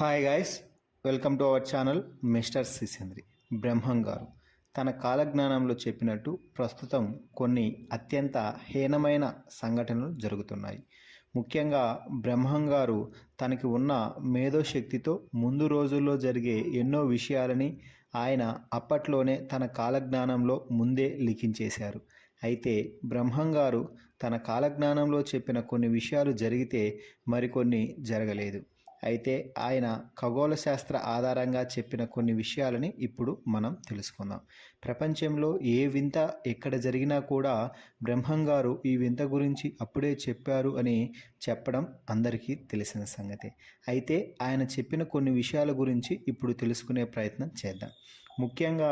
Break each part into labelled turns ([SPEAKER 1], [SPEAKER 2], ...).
[SPEAKER 1] Hi guys, welcome to our channel mister Sisindri. Brahmam garu తన కాలజ్ఞానంలో చెప్పినట్టు ప్రస్తుతం కొన్ని అత్యంత హీనమైన సంఘటనలు జరుగుతున్నాయి. ముఖ్యంగా బ్రహ్మం గారు తనకి ఉన్న మేధోశక్తితో ముందు రోజుల్లో జరిగే ఎన్నో విషయాలని ఆయన అప్పట్లోనే తన కాలజ్ఞానంలో ముందే లిఖించేశారు. అయితే బ్రహ్మం గారు తన కాలజ్ఞానంలో చెప్పిన కొన్ని విషయాలు జరిగితే మరికొన్ని జరగలేదు. అయితే ఆయన ఖగోళ శాస్త్ర ఆధారంగా చెప్పిన కొన్ని విషయాలని ఇప్పుడు మనం తెలుసుకుందాం. ప్రపంచంలో ఏ వింత ఎక్కడ జరిగినా కూడా బ్రహ్మం గారు ఈ వింత గురించి అప్పుడే చెప్పారు అని చెప్పడం అందరికీ తెలిసిన సంగతే. అయితే ఆయన చెప్పిన కొన్ని విషయాల గురించి ఇప్పుడు తెలుసుకునే ప్రయత్నం చేద్దాం. ముఖ్యంగా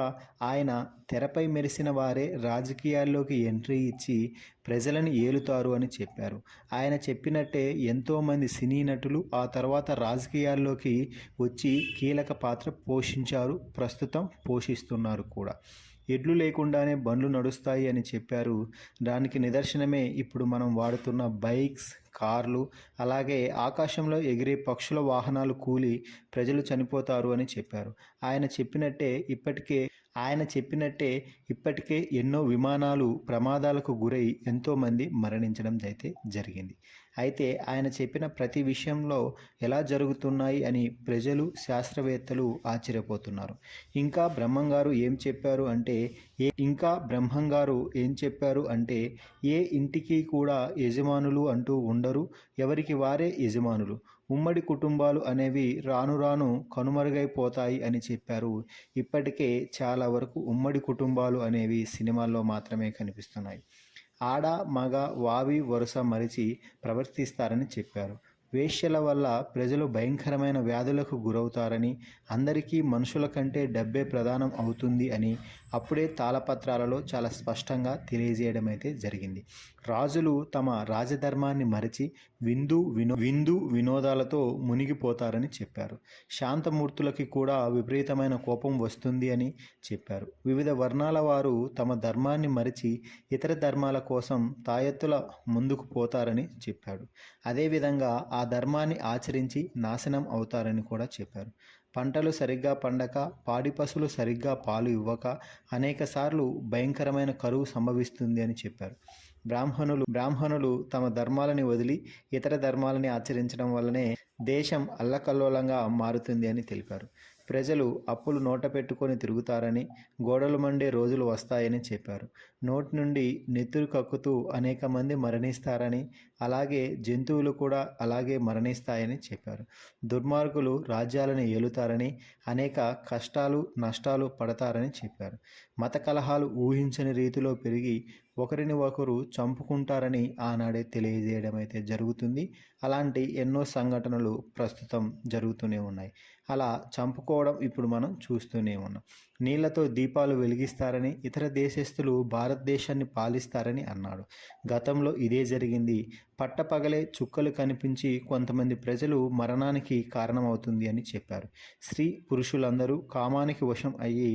[SPEAKER 1] ఆయన తెరపై మెరిసిన వారే రాజకీయాల్లోకి ఎంట్రీ ఇచ్చి ప్రజలను ఏలుతారు అని చెప్పారు. ఆయన చెప్పినట్టే ఎంతోమంది సినీ నటులు ఆ తర్వాత రాజకీయాల్లోకి వచ్చి కీలక పాత్ర పోషించారు, ప్రస్తుతం పోషిస్తున్నారు కూడా. ఎడ్లు లేకుండానే బండ్లు నడుస్తాయి అని చెప్పారు. దానికి నిదర్శనమే ఇప్పుడు మనం వాడుతున్న బైక్స్, కార్లు, అలాగే ఆకాశంలో ఎగిరే పక్షుల వాహనాలు కూలి ప్రజలు చనిపోతారు అని చెప్పారు. ఆయన చెప్పినట్టే ఇప్పటికే ఎన్నో విమానాలు ప్రమాదాలకు గురై ఎంతోమంది మరణించడం అయితే జరిగింది. అయితే ఆయన చెప్పిన ప్రతి విషయంలో ఎలా జరుగుతున్నాయి అని ప్రజలు, శాస్త్రవేత్తలు ఆశ్చర్యపోతున్నారు. ఇంకా బ్రహ్మం గారు ఏం చెప్పారు అంటే ఏ ఇంటికి కూడా యజమానులు అంటూ ఉండరు, ఎవరికి వారే యజమానులు. ఉమ్మడి కుటుంబాలు అనేవి రాను రాను కనుమరుగైపోతాయి అని చెప్పారు. ఇప్పటికే చాలా వరకు ఉమ్మడి కుటుంబాలు అనేవి సినిమాల్లో మాత్రమే కనిపిస్తున్నాయి. ఆడ మగ వావి వరుస మరిచి ప్రవర్తిస్తారని చెప్పారు. వేశ్యల వల్ల ప్రజలు భయంకరమైన వ్యాధులకు గురవుతారని, అందరికీ మనుషుల కంటే డబ్బే ప్రధానం అవుతుంది అని అప్పుడే తాళపత్రాలలో చాలా స్పష్టంగా తెలియజేయడం అయితే జరిగింది. రాజులు తమ రాజధర్మాన్ని మరిచి విందు వినోదాలతో మునిగిపోతారని చెప్పారు. శాంతమూర్తులకి కూడా విపరీతమైన కోపం వస్తుంది అని చెప్పారు. వివిధ వర్ణాల వారు తమ ధర్మాన్ని మరిచి ఇతర ధర్మాల కోసం తాయెత్తుల ముందుకు పోతారని చెప్పాడు. అదేవిధంగా ఆ ధర్మాన్ని ఆచరించి నాశనం అవుతారని కూడా చెప్పారు. పంటలు సరిగ్గా పండక, పాడి పశువులు సరిగ్గా పాలు ఇవ్వక అనేకసార్లు భయంకరమైన కరువు సంభవిస్తుంది అని చెప్పారు. బ్రాహ్మణులు తమ ధర్మాలని వదిలి ఇతర ధర్మాలని ఆచరించడం వల్లనే దేశం అల్లకల్లోలంగా మారుతుంది అని తెలిపారు. ప్రజలు అప్పులు నోట పెట్టుకొని తిరుగుతారని, గోడలు మండే రోజులు వస్తాయని చెప్పారు. నోటి నుండి నెత్తురు కక్కుతూ అనేక మంది మరణిస్తారని, అలాగే జంతువులు కూడా అలాగే మరణిస్తాయని చెప్పారు. దుర్మార్గులు రాజ్యాలను ఏలుతారని, అనేక కష్టాలు నష్టాలు పడతారని చెప్పారు. మత కలహాలు ఊహించని రీతిలో పెరిగి ఒకరిని ఒకరు చంపుకుంటారని ఆనాడే తెలియజేయడం అయితే జరుగుతుంది. అలాంటి ఎన్నో సంఘటనలు ప్రస్తుతం జరుగుతూనే ఉన్నాయి. అలా చంపుకోవడం ఇప్పుడు మనం చూస్తూనే ఉన్నాం. నీళ్లతో దీపాలు వెలిగిస్తారని, ఇతర దేశస్థులు భారతదేశాన్ని పాలిస్తారని అన్నాడు. గతంలో ఇదే జరిగింది. పట్టపగలే చుక్కలు కనిపించి కొంతమంది ప్రజలు మరణానికి కారణమవుతుంది అని చెప్పారు. స్త్రీ పురుషులందరూ కామానికి వశం అయ్యి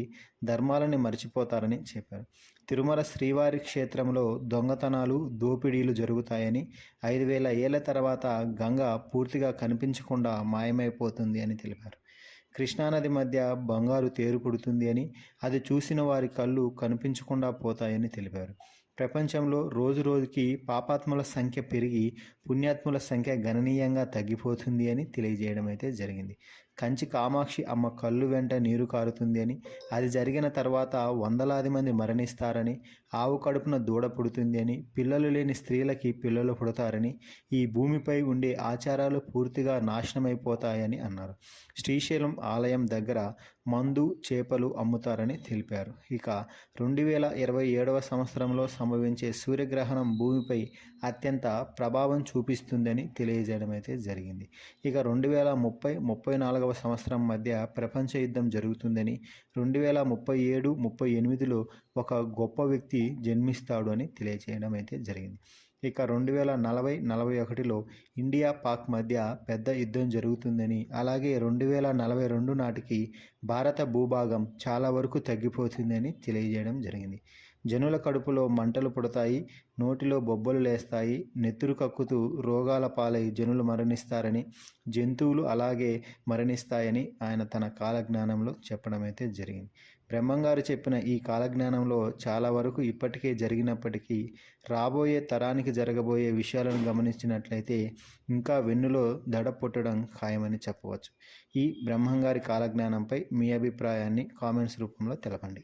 [SPEAKER 1] ధర్మాలని మర్చిపోతారని చెప్పారు. తిరుమల శ్రీవారి క్షేత్రంలో దొంగతనాలు, దోపిడీలు జరుగుతాయని, 5,000 ఏళ్ల తర్వాత గంగ పూర్తిగా కనిపించకుండా మాయమైపోతుంది అని తెలిపారు. కృష్ణానది మధ్య బంగారు తేరు పుడుతుంది అని, అది చూసిన వారి కళ్ళు కనిపించకుండా పోతాయని తెలిపారు. ప్రపంచంలో రోజురోజుకి పాపాత్ముల సంఖ్య పెరిగి పుణ్యాత్ముల సంఖ్య గణనీయంగా తగ్గిపోతుంది అని తెలియజేయడం అయితే జరిగింది. కంచి కామాక్షి అమ్మ కళ్ళు వెంట నీరు కారుతుంది అని, అది జరిగిన తర్వాత వందలాది మంది మరణిస్తారని, ఆవు కడుపున దూడ పుడుతుంది అని, పిల్లలు లేని స్త్రీలకి పిల్లలు పుడతారని, ఈ భూమిపై ఉండే ఆచారాలు పూర్తిగా నాశనమైపోతాయని అన్నారు. శ్రీశైలం ఆలయం దగ్గర మందు, చేపలు అమ్ముతారని తెలిపారు. ఇక 2027వ సంవత్సరంలో సంభవించే సూర్యగ్రహణం భూమిపై అత్యంత ప్రభావం చూపిస్తుందని తెలియజేయడం అయితే జరిగింది. ఇక 2030-34వ సంవత్సరం మధ్య ప్రపంచ యుద్ధం జరుగుతుందని, 2037-38లో ఒక గొప్ప వ్యక్తి జన్మిస్తాడు అని తెలియజేయడం అయితే జరిగింది. ఇక 2040-41లో ఇండియా పాక్ మధ్య పెద్ద యుద్ధం జరుగుతుందని, అలాగే 2042 నాటికి భారత భూభాగం చాలా వరకు తగ్గిపోతుందని తెలియజేయడం జరిగింది. జనుల కడుపులో మంటలు పుడతాయి, నోటిలో బొబ్బలు లేస్తాయి, నెత్తురు కక్కుతూ రోగాల పాలై జనులు మరణిస్తారని, జంతువులు అలాగే మరణిస్తాయని ఆయన తన కాలజ్ఞానంలో చెప్పడం అయితే జరిగింది. బ్రహ్మంగారు చెప్పిన ఈ కాలజ్ఞానంలో చాలా వరకు ఇప్పటికే జరిగినప్పటికీ రాబోయే తరానికి జరగబోయే విషయాలను గమనించినట్లయితే ఇంకా వెన్నులో దడ పుట్టడం ఖాయమని చెప్పవచ్చు. ఈ బ్రహ్మంగారి కాలజ్ఞానంపై మీ అభిప్రాయాన్ని కామెంట్స్ రూపంలో తెలపండి.